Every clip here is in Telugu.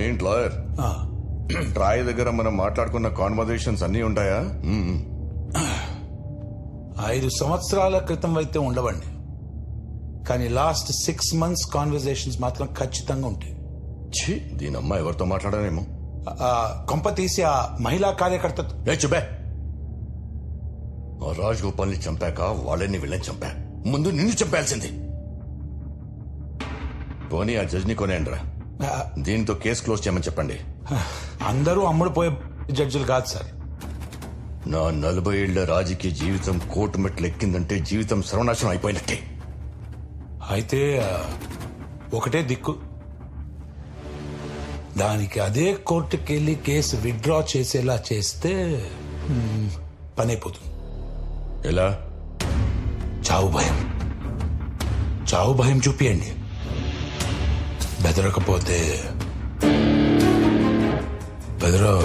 ఏంటి లాయర్ ట్రాయ్ దగ్గర మనం మాట్లాడుకున్న కాన్వర్జేషన్స్ అన్నీ ఉంటాయా? 5 సంవత్సరాల క్రితం అయితే ఉండవండి, కానీ లాస్ట్ 6 months కాన్వర్జేషన్స్ మాత్రం ఖచ్చితంగా ఉంటాయి. దీనమ్మ ఎవరితో మాట్లాడానేమో. కొంప తీసి ఆ మహిళా కార్యకర్త. చెప్పే, రాజ్ గోపాల్ని చంపాక వాళ్ళని వీళ్ళని చంపా, ముందు నిన్ను చంపాల్సింది. పోనీ ఆ జడ్జిని కొనేయండిరా, దీంతో కేసు క్లోజ్ చేయమని చెప్పండి. అందరూ అమ్ముడుపోయే జడ్జిలు కాదు సార్. నా 40 ఏళ్ల రాజకీయ జీవితం కోర్టు మెట్లు ఎక్కిందంటే జీవితం సర్వనాశనం అయిపోయినట్టే. అయితే ఒకటే దిక్కు, దానికి అదే కోర్టుకి వెళ్ళి కేసు విత్డ్రా చేసేలా చేస్తే పని అయిపోతుంది. ఎలా? చావు భయం చూపియండి. బెదరకపోతే బెదరో.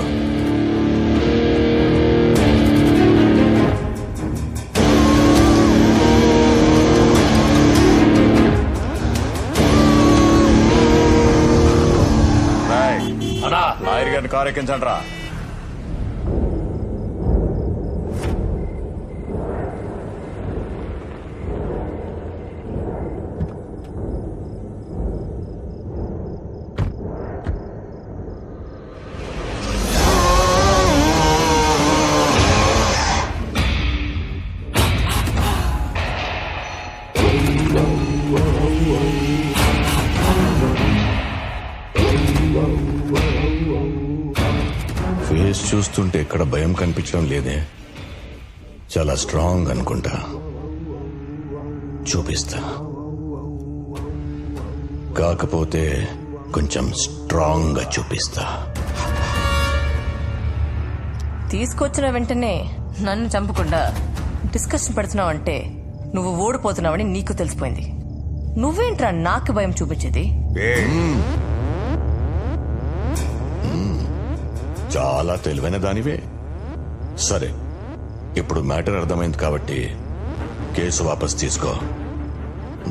లాయర్ గారిని కారు ఎక్కించండి రా. ఫేస్ చూస్తుంటే ఎక్కడ భయం కనిపించడం లేదే. చాలా స్ట్రాంగ్ అనుకుంటా. చూపిస్తా, కాకపోతే కొంచెం స్ట్రాంగ్ గా చూపిస్తా. తీసుకొచ్చిన వెంటనే నన్ను చంపకుండా డిస్కషన్ పెడుతున్నావు అంటే నువ్వు ఓడిపోతున్నావని నీకు తెలిసిపోయింది. నువ్వేంట్రా నాకు భయం చూపించేది? చాలా తెలివైన దానివే. సరే, ఇప్పుడు మ్యాటర్ అర్థమైంది కాబట్టి కేసు వాపస్ తీసుకో.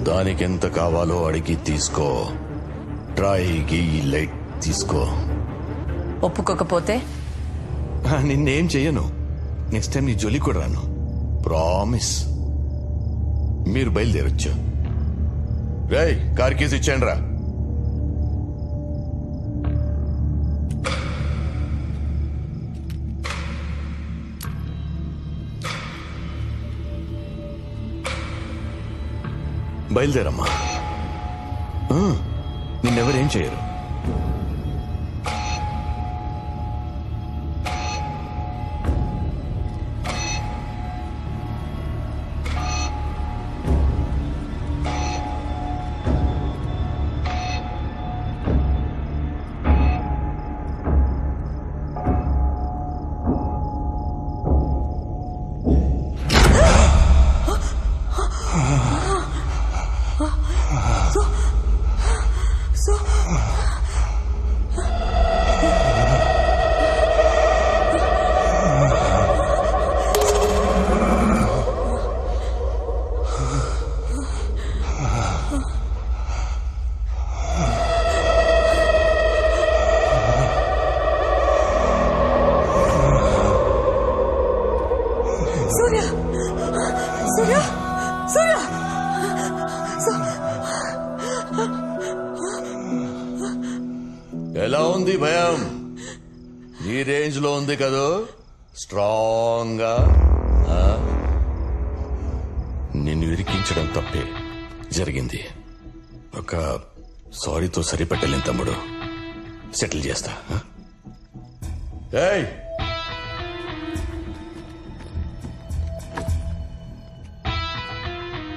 దానికి ఎంత కావాలో అడిగి తీసుకో. ట్రైకి లైట్ తీసుకో. ఒప్పుకోకపోతే నిన్నేం చెయ్యను. నెక్స్ట్ టైం నీ జోలి కూడా రాను, ప్రామిస్. మీరు బయలుదేరొచ్చు. రేయ్, కార్ కీస్ ఇచ్చేయండి రా. బయలుదేరమ్మా, నిన్నెవరేం చేయరు. ఎలా ఉంది భయం? ఈ రేంజ్ లో ఉంది కదూ, స్ట్రాంగ్ గా. నిన్ను ఇరికించడం తప్పే జరిగింది. ఒక సారీతో సరిపెట్టలేని తమ్ముడు. సెటిల్ చేస్తా. ఏయ్,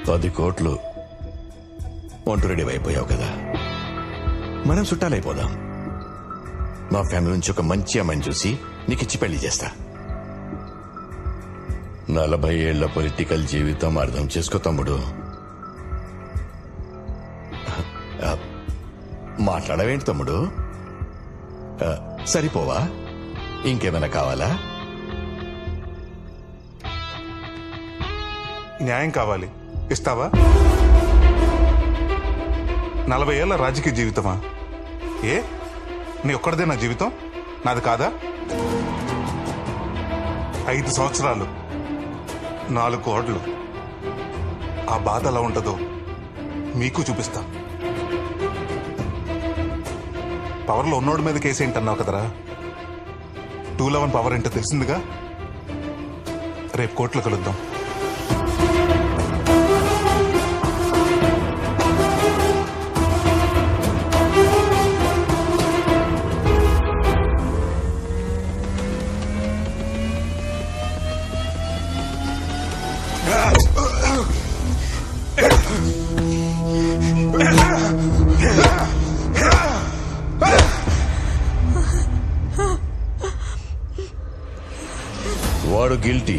$10 కోట్లు వంట రెడీ అయిపోయావు కదా, మనం చుట్టాలైపోదాం. మా ఫ్యామిలీ నుంచి ఒక మంచి అమ్మాయిని చూసి నీకిచ్చి పెళ్లి చేస్తా. 40 ఏళ్ల పొలిటికల్ జీవితం అర్థం చేసుకో తమ్ముడు. మాట్లాడవేంటి తమ్ముడు? సరిపోవా? ఇంకేమైనా కావాలా? న్యాయం కావాలి, ఇస్తావా? 40 ఏళ్ల రాజకీయ జీవితమా? నీ ఒక్కడిదే నా జీవితం, నాది కాదా? 5 సంవత్సరాలు 4 కోట్లు. ఆ బాధ ఎలా ఉంటుందో మీకు చూపిస్తా. పవర్లో ఉన్నోడి మీద కేసు ఏంటన్నావు కదరా, 211 పవర్ ఏంటో తెలిసిందిగా. రేపు కోర్టులో కలుద్దాం. వాడు గిల్టీ,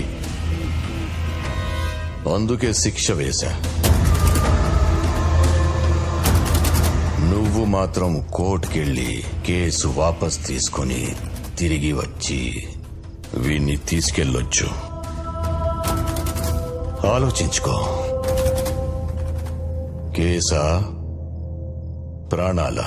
అందుకే శిక్ష వేశా. నువ్వు మాత్రం కోర్టుకెళ్ళి కేసు వాపస్ తీసుకొని తిరిగి వచ్చి వీణ్ణి తీసుకెళ్ళొచ్చు. ఆలోచించుకో. కేసా, ప్రాణాల?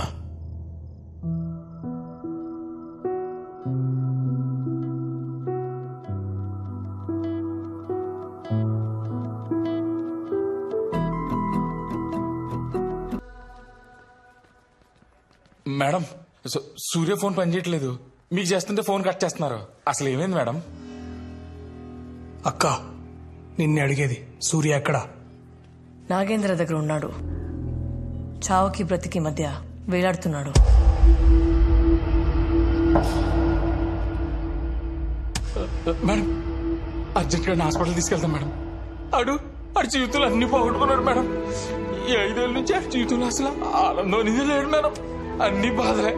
మేడం, సూర్య ఫోన్ పనిచేయట్లేదు. మీకు చేస్తుంటే ఫోన్ కట్ చేస్తున్నారు. అసలు ఏమైంది మేడం? అక్క, నిన్నే అడిగేది. సూర్య ఎక్కడా? నాగేంద్ర దగ్గర ఉన్నాడు. చావుకి బ్రతికి మధ్య వేలాడుతున్నాడు. మేడం, అర్జెంట్గా హాస్పిటల్ తీసుకెళ్తాం మేడం. ఆడు జీవితంలో అన్ని పోగొట్టుకున్నాడు మేడం. ఈ 5 ఏళ్ళ నుంచి ఆడి జీవితంలో అసలు ఆనందం అనేది లేడు మేడం. అన్ని బాధలే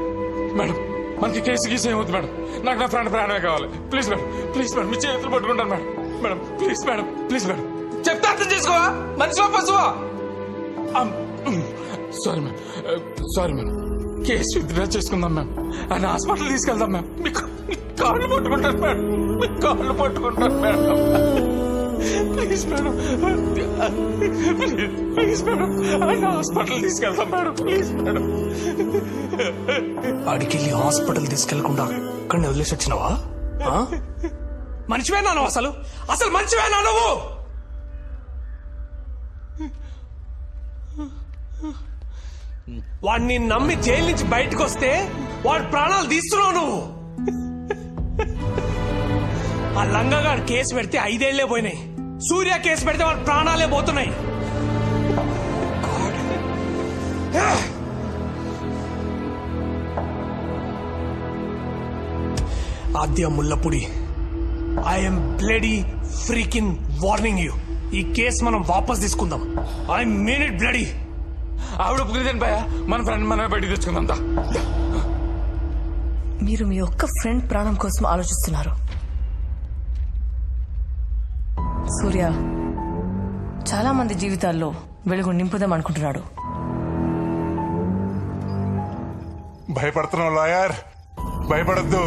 మేడం. మనకి కేసు గీసు ఏమవుతుంది మేడం? నాకు నా ప్రాణమే కావాలి. ప్లీజ్ మేడం, ప్లీజ్ మేడం, మీ చేతులు పట్టుకుంటాను మేడం. Madam please madam, please madam, చెప్తే అర్థం చేసుకోవా? మనిషివా పశువా? Sorry madam, sorry madam. Case withdraw చేసుకుందాం మ్యామ్. ఆయన హాస్పిటల్ తీసుకెళ్దాం మ్యామ్. మీకు కాళ్ళు పట్టుకుంటాను మేడం, మీకు కాళ్ళు పట్టుకుంటాను madam. Please madam, please madam, ఆయన హాస్పిటల్ తీసుకెళ్తాం మేడం. Please madam. ఆడికెళ్ళి హాస్పిటల్ తీసుకెళ్లకుండా అక్కడిని వదిలేసి వచ్చినావా? మనిషివేనా నువ్వు? అసలు మనిషివేనా నువ్వు? వాడిని నమ్మి జైలు నుంచి బయటకు వస్తే వాడి ప్రాణాలు తీస్తున్నావు నువ్వు. ఆ లంగగాడు కేసు పెడితే 5 ఏళ్లే పోయినాయి. సూర్య కేసు పెడితే వాడి ప్రాణాలే పోతున్నాయి. Aadya Mullapudi, I'm bloody freaking warning you. ఈ కేసు మనం వాపస్ తీసుకుందాం. I mean it bloody. ఆవిడ ఒప్పుకునేదండి భయ. మన ఫ్రెండ్ మనమే బయటికి తెచ్చుకుందాం. మీరు మీ ఒక్క ఫ్రెండ్ ప్రాణం కోసం ఆలోచిస్తున్నారు. సూర్య చాలా మంది జీవితాల్లో వెలుగు నింపుదాం అనుకుంటున్నాడు. భయపడుతున్నావు లాయర్, భయపడద్దు.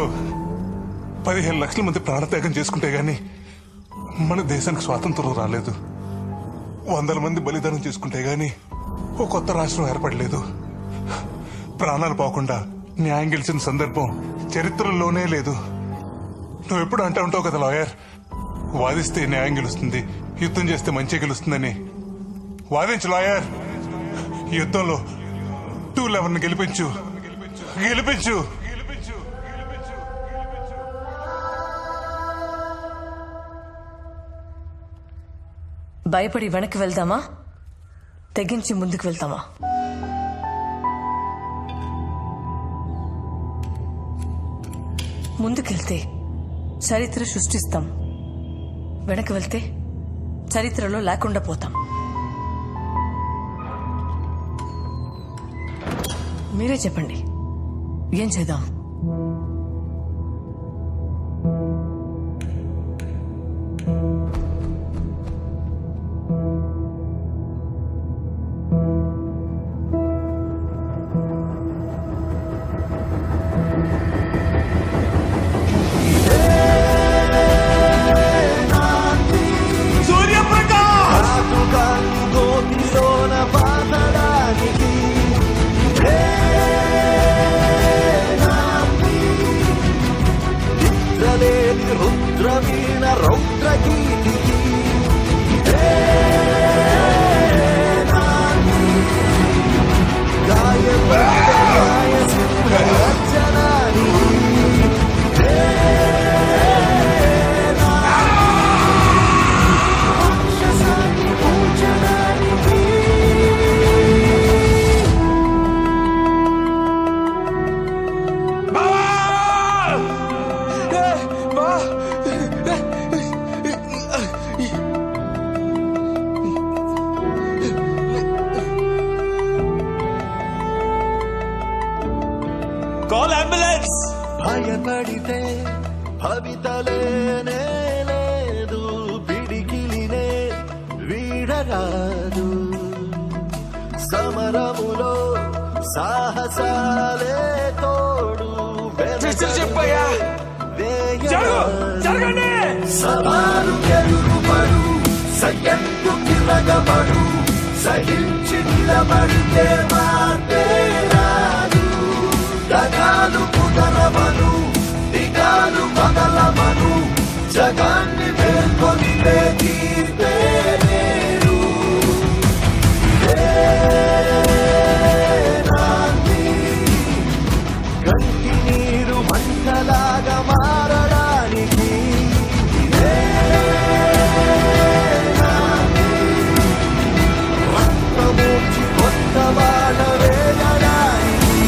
15 లక్షల మంది ప్రాణత్యాగం చేసుకుంటే గాని మన దేశానికి స్వాతంత్రం రాలేదు. 100 మంది బలిదానం చేసుకుంటే గాని ఓ కొత్త రాష్ట్రం ఏర్పడలేదు. ప్రాణాలు పోకుండా న్యాయం గెలిచిన సందర్భం చరిత్రలోనే లేదు. నువ్వు ఎప్పుడు అంటూ ఉంటావు కదా లాయర్, వాదిస్తే న్యాయం గెలుస్తుంది, యుద్ధం చేస్తే మంచి గెలుస్తుందని. వాదించు లాయర్. యుద్ధంలో 211 గెలిపించు, గెలిపించు. భయపడి వెనక్కి వెళ్దామా, తెగించి ముందుకు వెళ్తామా? ముందుకెళ్తే చరిత్ర సృష్టిస్తాం, వెనక్కి వెళ్తే చరిత్రలో లేకుండా పోతాం. మీరే చెప్పండి, ఏం చేద్దాం? వేయరాదు సమరములో సాహసాలే తోడు చెప్పయ్యా జరగండి సవాలు ఎదురుపడు సయ్యత్తు కిరగబడు సహించి నిలబడితే మార్పే రాదు దగాలు కుదరవను దిగాలు పగలవను జగాన్ని మేల్కొని తీర్పే లేరు కంటి నీరు మంటలాగా మారడానికి రక్తమూర్చి కొత్త వాడ వేయడానికి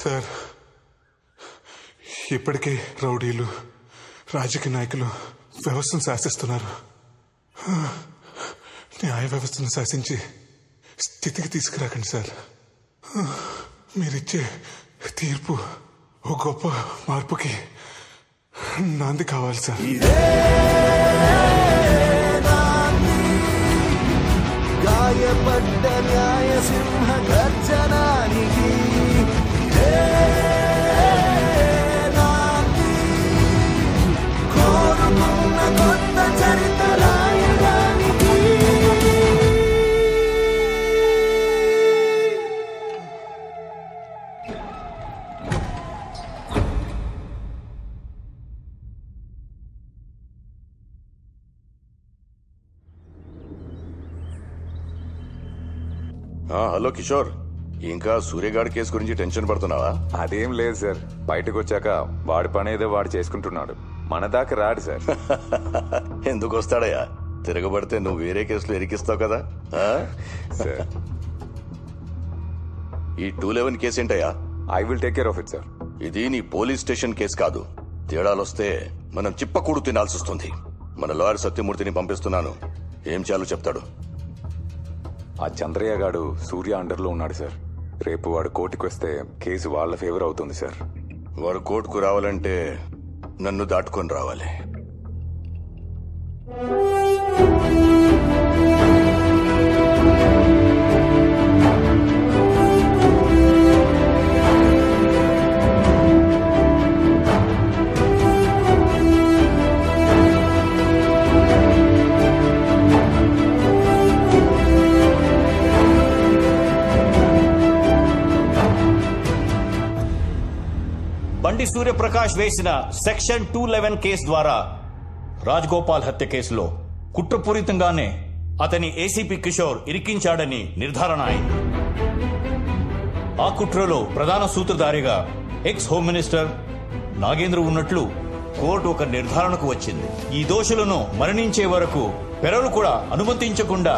సార్ ఇప్పటికే రౌడీలు రాజకీయ నాయకులు వ్యవస్థను శాసిస్తున్నారు. న్యాయ వ్యవస్థను శాసించి స్థితికి తీసుకురాకండి సార్. మీరిచ్చే తీర్పు ఓ గొప్ప మార్పుకి నాంది కావాలి సార్. గాయపడ్డ న్యాయ సింహ గర్జనానికి కోరుకున్న కొత్త చరిత్ర రాయడానికి హలో కిషోర్, ఇంకా సూర్యగాడి కేసు గురించి టెన్షన్ పడుతున్నావా? అదేం లేదు సార్, బయటకు వచ్చాక వాడి పని ఏదో వాడు చేసుకుంటున్నాడు, మన దాకా రాడు సార్. ఎందుకు వస్తాడయ్యా? తిరగబడితే నువ్వు వేరే కేసులో ఇరికిస్తావు కదా. సార్ ఈ 211 కేసు ఏంటయ్యా? I will take care of it sir. ఇది నీ పోలీస్ స్టేషన్ కేసు కాదు. తేడాలొస్తే మనం చిప్పకూడు తినాల్సి వస్తుంది. మన లాయర్ సత్యమూర్తిని పంపిస్తున్నాను, ఏం చేయాలో చెప్తాడు. ఆ చంద్రయ్య గాడు సూర్య అండర్లో ఉన్నాడు సార్. రేపు వాడు కోర్టుకు వస్తే కేసు వాళ్ళ ఫేవర్ అవుతుంది సార్. వారు కోర్టుకు రావాలంటే నన్ను దాటుకొని రావాలి. బండి సూర్యప్రకాష్ వేసిన సెక్షన్ 211 కేసు ద్వారా రాజగోపాల్ హత్య కేసులో కుట్రపూరితంగానే అతని ఏసీపీ కిషోర్ ఇరికించాడని నిర్ధారణ అయింది. ఆ కుట్రలో ప్రధాన సూత్రధారిగా ఎక్స్ హోమ్ మినిస్టర్ నాగేంద్ర ఉన్నట్లు కోర్టు ఒక నిర్ధారణకు వచ్చింది. ఈ దోషులను మరణించే వరకు పెరలు కూడా అనుమతించకుండా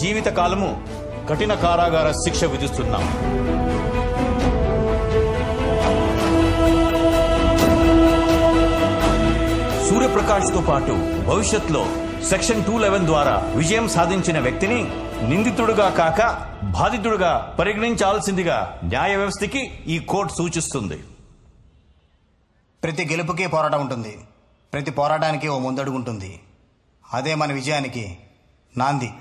జీవితకాలము కఠిన కారాగార శిక్ష విధిస్తున్నాం. సూర్యప్రకాష్ తో పాటు భవిష్యత్తులో సెక్షన్ 211 ద్వారా విజయం సాధించిన వ్యక్తిని నిందితుడుగా కాక బాధితుడుగా పరిగణించాల్సిందిగా న్యాయ వ్యవస్థకి ఈ కోర్టు సూచిస్తుంది. ప్రతి గెలుపుకి పోరాటం ఉంటుంది, ప్రతి పోరాటానికి ఓ ముందడుగు ఉంటుంది. అదే మన విజయానికి నాంది.